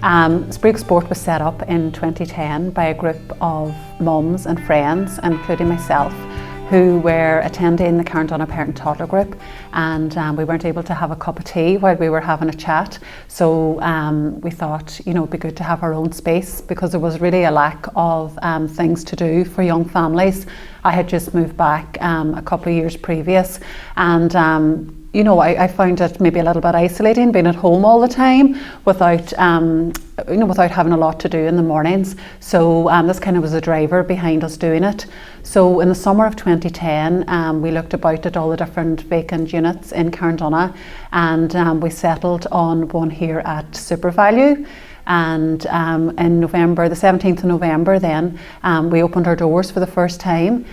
Spraoi agus Sport was set up in 2010 by a group of mums and friends, including myself, who were attending the Carndonagh parent toddler group, and we weren't able to have a cup of tea while we were having a chat. So we thought, it'd be good to have our own space, because there was really a lack of things to do for young families. I had just moved back a couple of years previous, and I found it maybe a little bit isolating being at home all the time without without having a lot to do in the mornings. So this kind of was a driver behind us doing it. So in the summer of 2010, we looked about at all the different vacant units in Carndonagh, and we settled on one here at SuperValue. And in November, the 17th of November then, we opened our doors for the first time.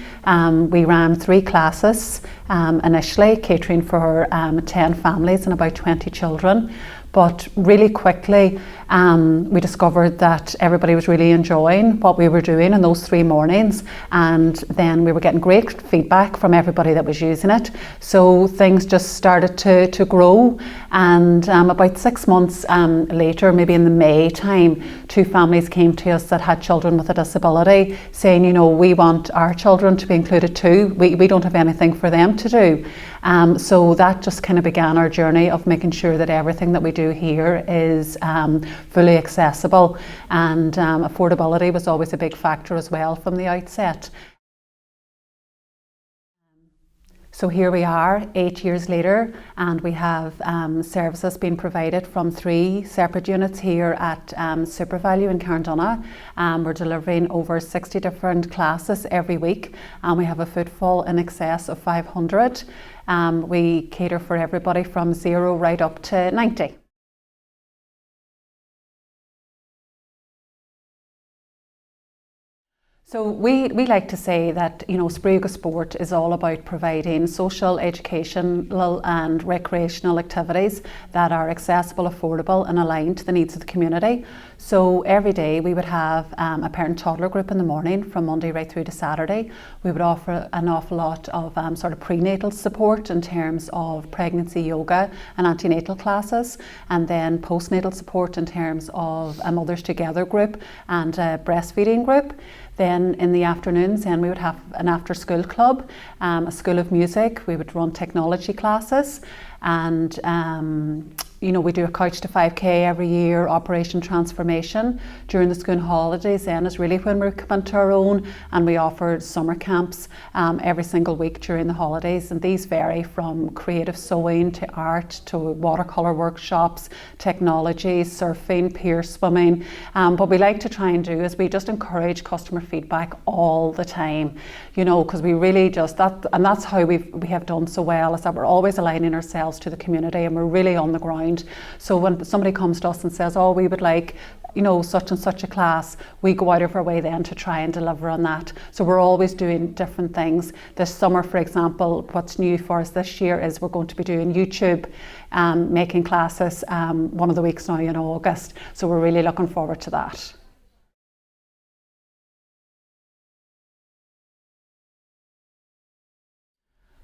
We ran 3 classes initially, catering for 10 families and about 20 children. But really quickly, we discovered that everybody was really enjoying what we were doing in those 3 mornings, and then we were getting great feedback from everybody that was using it. So things just started to grow, and about 6 months later, maybe in the May time, 2 families came to us that had children with a disability, saying, we want our children to be included too. We don't have anything for them to do. So that just kind of began our journey of making sure that everything that we do here is fully accessible, and affordability was always a big factor as well from the outset. So here we are 8 years later, and we have services being provided from 3 separate units here at SuperValue in Carndonagh. We're delivering over 60 different classes every week, and we have a footfall in excess of 500. We cater for everybody from 0 right up to 90. So we like to say that Spraoi agus Sport is all about providing social, educational and recreational activities that are accessible, affordable and aligned to the needs of the community. So every day we would have a parent toddler group in the morning from Monday right through to Saturday. We would offer an awful lot of sort of prenatal support in terms of pregnancy yoga and antenatal classes, and then postnatal support in terms of a Mothers Together group and a breastfeeding group. Then in the afternoons, then we would have an after-school club, a school of music. We would run technology classes, and we do a Couch to 5K every year, Operation Transformation. During the school holidays then is really when we come into our own, and we offer summer camps every single week during the holidays, and these vary from creative sewing to art to watercolour workshops, technology, surfing, pier swimming. What we like to try and do is we just encourage customer feedback all the time, because we really and that's how we have done so well, is that we're always aligning ourselves to the community, and we're really on the ground. So when somebody comes to us and says, we would like such and such a class, we go out of our way then to try and deliver on that. So we're always doing different things. This summer, for example, what's new for us this year is we're going to be doing YouTube making classes one of the weeks now in August. So we're really looking forward to that.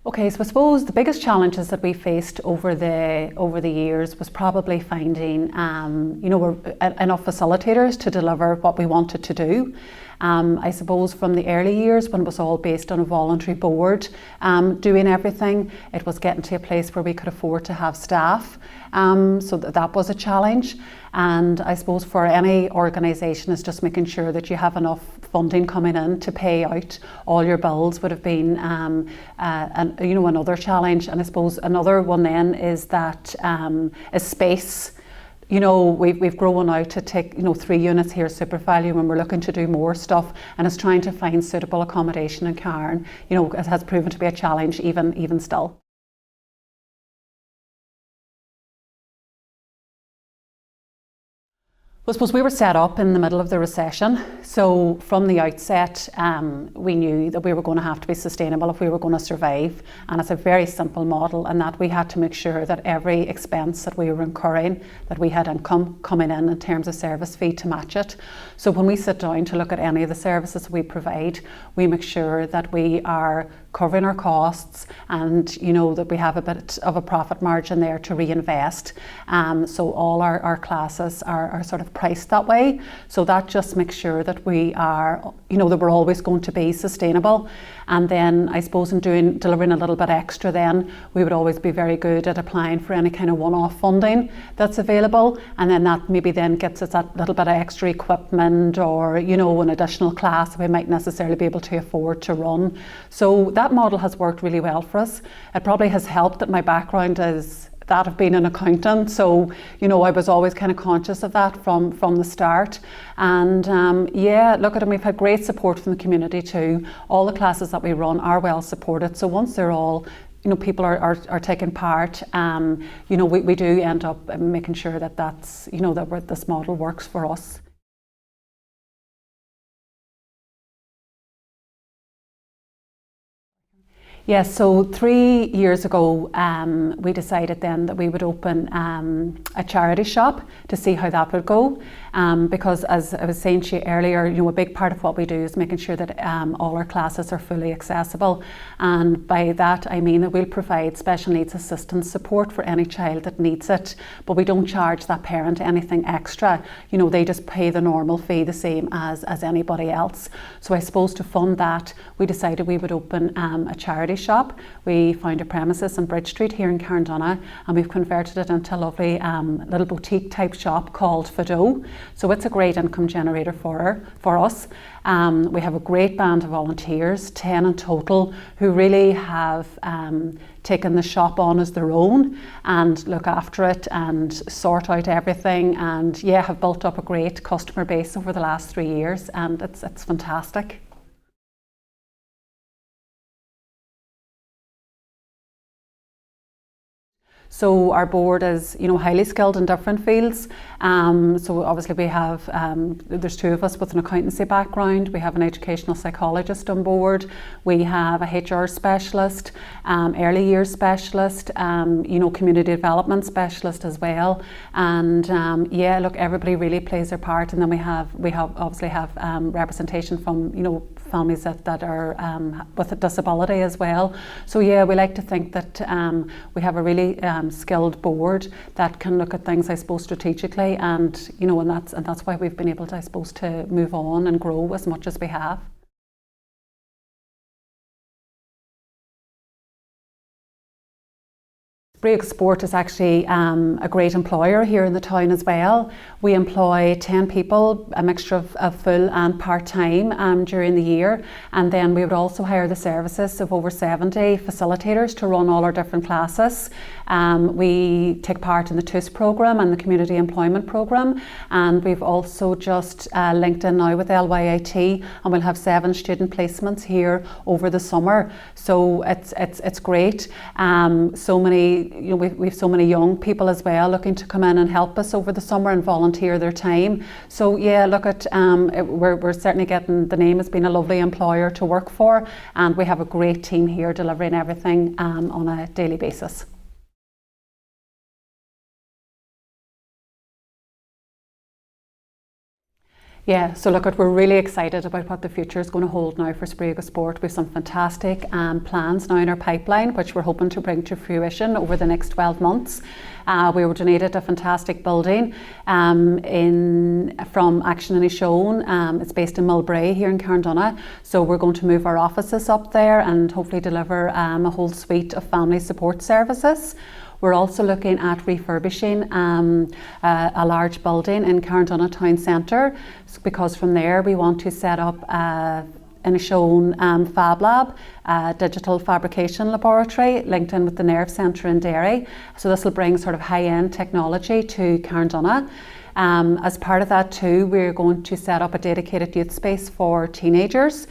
Okay, so I suppose the biggest challenges that we faced over the years was probably finding enough facilitators to deliver what we wanted to do. I suppose from the early years, when it was all based on a voluntary board doing everything, it was getting to a place where we could afford to have staff. So that was a challenge. And I suppose for any organisation, is just making sure that you have enough funding coming in to pay out all your bills would have been another challenge. And I suppose another one then is that is space. We've grown out to take 3 units here at SuperValue, and we're looking to do more stuff, and it's trying to find suitable accommodation in Cairn. It has proven to be a challenge even still. I suppose we were set up in the middle of the recession, so from the outset we knew that we were going to have to be sustainable if we were going to survive, and it's a very simple model, and that we had to make sure that every expense that we were incurring, that we had income coming in terms of service fee to match it. So when we sit down to look at any of the services we provide, we make sure that we are covering our costs, and that we have a bit of a profit margin there to reinvest. So all our classes are sort of priced that way. So that just makes sure that we are, that we're always going to be sustainable. And then I suppose in delivering a little bit extra, then we would always be very good at applying for any kind of one-off funding that's available, and then that maybe then gets us that little bit of extra equipment or an additional class we might necessarily be able to afford to run. So that model has worked really well for us. It probably has helped that my background is that of being an accountant, so I was always kind of conscious of that from the start. And we've had great support from the community too. All the classes that we run are well supported, so once they're all people are taking part, we do end up making sure that that's that this model works for us. Yes, so 3 years ago we decided then that we would open a charity shop to see how that would go, because as I was saying to you earlier, a big part of what we do is making sure that all our classes are fully accessible, and by that I mean that we'll provide special needs assistance support for any child that needs it, but we don't charge that parent anything extra. They just pay the normal fee the same as anybody else. So I suppose to fund that we decided we would open a charity shop. We found a premises on Bridge Street here in Carndonagh, and we've converted it into a lovely little boutique type shop called Fido. So it's a great income generator for us. We have a great band of volunteers, 10 in total, who really have taken the shop on as their own and look after it and sort out everything, and have built up a great customer base over the last 3 years, and it's fantastic. So our board is, highly skilled in different fields. So obviously we have, there's 2 of us with an accountancy background. We have an educational psychologist on board. We have a HR specialist, early years specialist, community development specialist as well. And everybody really plays their part. And then we obviously have representation from, families that are with a disability as well. So we like to think that we have a really skilled board that can look at things, I suppose, strategically, and that's why we've been able to, I suppose, to move on and grow as much as we have. Spraoi agus Sport is actually a great employer here in the town as well. We employ 10 people, a mixture of full and part-time during the year, and then we would also hire the services of over 70 facilitators to run all our different classes. We take part in the TUS programme and the Community Employment Programme, and we've also just linked in now with LYIT, and we'll have 7 student placements here over the summer. So it's great. So many, we've so many young people as well looking to come in and help us over the summer and volunteer their time. So we're certainly getting the name as being a lovely employer to work for, and we have a great team here delivering everything on a daily basis. Yeah, so we're really excited about what the future is going to hold now for Spraoi agus Sport. We have some fantastic plans now in our pipeline, which we're hoping to bring to fruition over the next 12 months. We were donated a fantastic building from Action and Ishone. It's based in Mulbrae here in Carndonagh. So we're going to move our offices up there and hopefully deliver a whole suite of family support services. We're also looking at refurbishing a large building in Carndonagh Town Centre, because from there we want to set up in Ishone Fab Lab, digital fabrication laboratory linked in with the Nerve Centre in Derry. So this will bring sort of high-end technology to Carndonagh. As part of that too, we're going to set up a dedicated youth space for teenagers.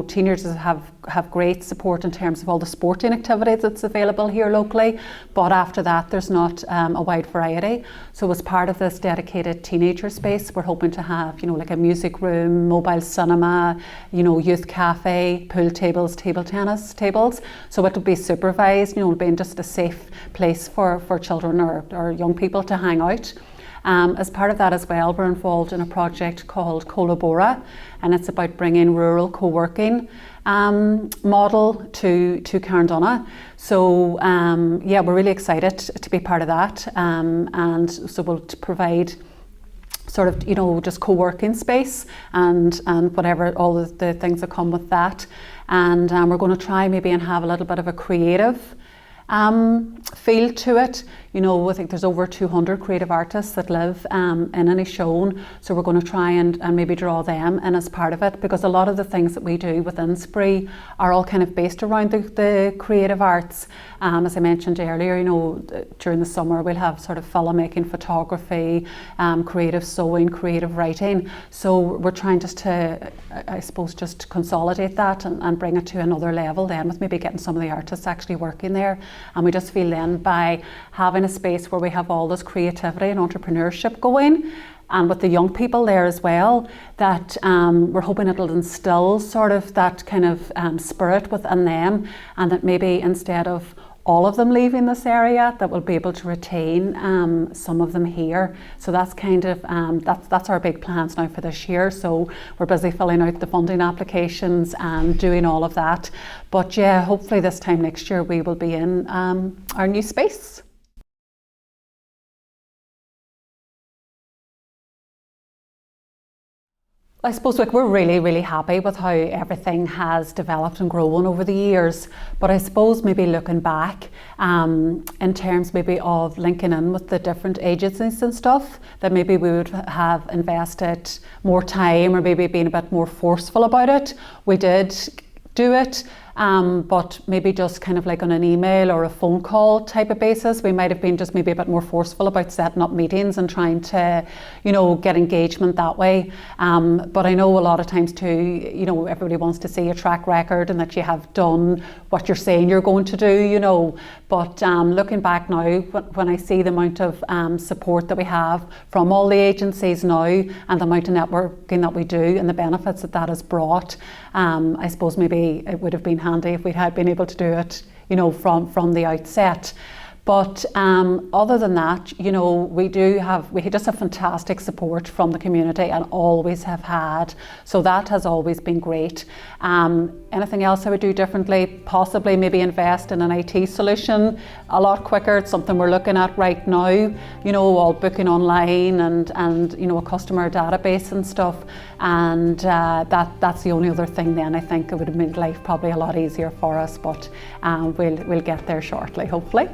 Teenagers have great support in terms of all the sporting activities that's available here locally, but after that there's not a wide variety. So as part of this dedicated teenager space, we're hoping to have like a music room, mobile cinema, youth cafe, pool tables, table tennis tables. So it'll be supervised, being just a safe place for children or young people to hang out. As part of that as well, we're involved in a project called Collabora, and it's about bringing rural co-working model to Carndonagh. So yeah, we're really excited to be part of that, and so we'll provide sort of, you know, just co-working space and whatever, all of the things that come with that. And we're going to try maybe and have a little bit of a creative feel to it. You know, I think there's over 200 creative artists that live in Inishowen, so we're going to try and maybe draw them in as part of it, because a lot of the things that we do within Spraoi are all kind of based around the creative arts. As I mentioned earlier, you know, during the summer we'll have sort of filmmaking, photography, creative sewing, creative writing. So we're trying just to, I suppose, just consolidate that and bring it to another level then, with maybe getting some of the artists actually working there. And we just feel then by having a space where we have all this creativity and entrepreneurship going, and with the young people there as well, that we're hoping it'll instill sort of that kind of spirit within them, and that maybe instead of all of them leaving this area, that we'll be able to retain some of them here. So that's kind of, that's our big plans now for this year. So we're busy filling out the funding applications and doing all of that. But yeah, hopefully this time next year we will be in our new space. I suppose, like, we're really happy with how everything has developed and grown over the years, but I suppose maybe looking back in terms maybe of linking in with the different agencies and stuff, that maybe we would have invested more time or maybe been a bit more forceful about it. We did do it, but maybe just kind of like on an email or a phone call type of basis. We might have been just maybe a bit more forceful about setting up meetings and trying to, you know, get engagement that way. But I know a lot of times too, you know, everybody wants to see a track record and that you have done what you're saying you're going to do, you know. But looking back now, when I see the amount of support that we have from all the agencies now, and the amount of networking that we do and the benefits that that has brought, I suppose maybe it would have been handy if we had been able to do it, you know, from the outset. But other than that, you know, we just have fantastic support from the community and always have had. So that has always been great. Anything else I would do differently? Possibly maybe invest in an IT solution a lot quicker. It's something we're looking at right now, you know, all booking online and you know, a customer database and stuff. And that's the only other thing then I think it would have made life probably a lot easier for us, but we'll get there shortly, hopefully.